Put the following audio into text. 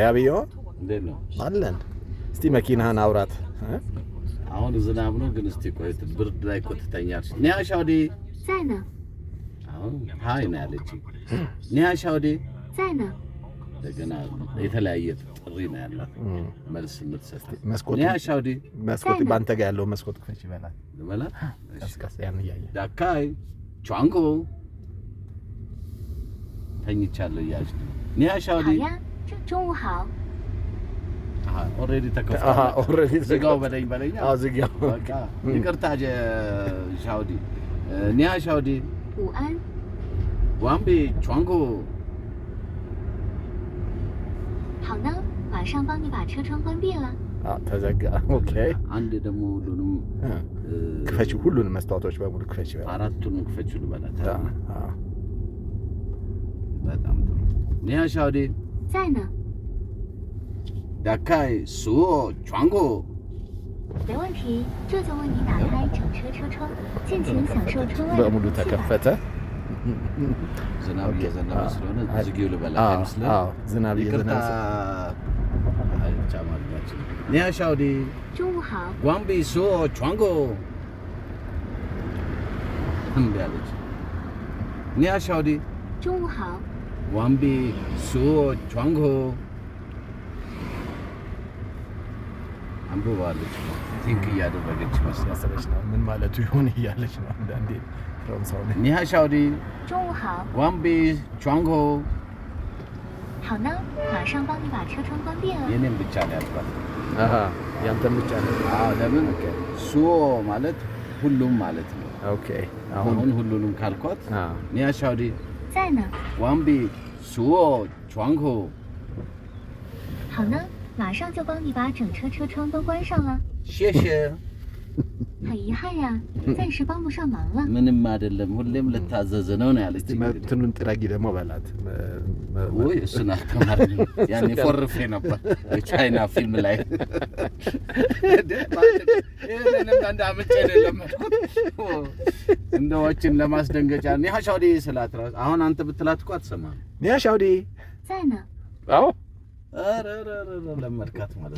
ያብዮ እንዴት ነው አለን እስቲ መኪናህን አውራት አሁን ዝናብ ነው ግን እስቲ ቆይት ብርድ ላይ ቆጥተኛል ኒያሻውዲ ዛይና አሁን ሃይ ነው ያለች ኒያሻውዲ ዛይና ለገና የተለያየ ጥሪ ነው ያላት መልስ ምትሰጥ መስኮት ኒያሻውዲ መስኮት ባንተ ጋር ያለው መስኮት ክፈች ይበላል ለማላ ቀስቀስ ያን ያየ ዳካይ ቻንጎ ተኝቻለሁ ያጅ ኒያሻውዲ 好呀中午好 ኦሬዲ ተከፈተ ኦሬዲ ዝጋው በለኝ አዎ ዝጋው በቃ ይቅርታ ሻውዲ ኒያ ሻውዲ 午安 ዋምቢ ቻንጎ 好呢马上帮你把车窗关闭了 ተዘጋ ኦኬ አንድ ደግሞ ሁሉንም ክፈች ሁሉንም መስታወቶች በሙሉ ክፈች ይበላል አራቱንም ክፈች ልበላት አዎ በጣም ጥሩ ኒያ ሻውዲ 在呢 ዳካይ ሱኦ ቻንጎ 没问题这就为你打开整车车窗尽情享受窗外 በሙሉ ተከፈተ ዝናብ እየዘነበ ስለሆነ ዝጊው ልበላ አይመስልም አዎ ዝናብ እየዘነበ አይ ቻማልባችን ኒያ ሻውዲ 中午好 ዋምቢ ሱኦ ቻንጎ እንዴት ኒያ ሻውዲ 中午好 ዋምቢ ሱኦ ቻንጎ አንብባለች ቲንክ እያደረገች መስለሽ ነው ምን ማለቱ ይሆን እያለች ነው አንዳንዴ ፍራንሳው ነው ኒሃ ሻውዲ 中午好 ዋምቢ ቻንጎ 好呢马上帮你把车窗关闭了 የኔም ብቻ ነው ያልኳት አሃ ያንተም ብቻ ነው ለምን ሱኦ ማለት ሁሉም ማለት ነው ኦኬ አሁን ሁሉንም ካልኳት ኒሃ ሻውዲ 在呢 ዋምቢ ሱኦ ቻንጎ 好呢马上就帮你把整车车窗都关上了 ሼሼ 很遗憾呀暂时帮不上忙了 ምንም አይደለም ሁሌም ለታዘዘ ነው ያለች መብቱን ጥራጊ ደግሞ በላት ወይ እሱና ተማርኝ ያኔ ፎርፌ ነበር የቻይና ፊልም ላይ እኔንም አንድ አመጭ አይደለም እንደዎችን ለማስደንገጫ ኒሃ ሻውዲ ስላት አሁን አንተ ብትላት እኮ አትሰማም ኒሃ ሻውዲ 在呢 አዎ አረ ለመርካት ማለት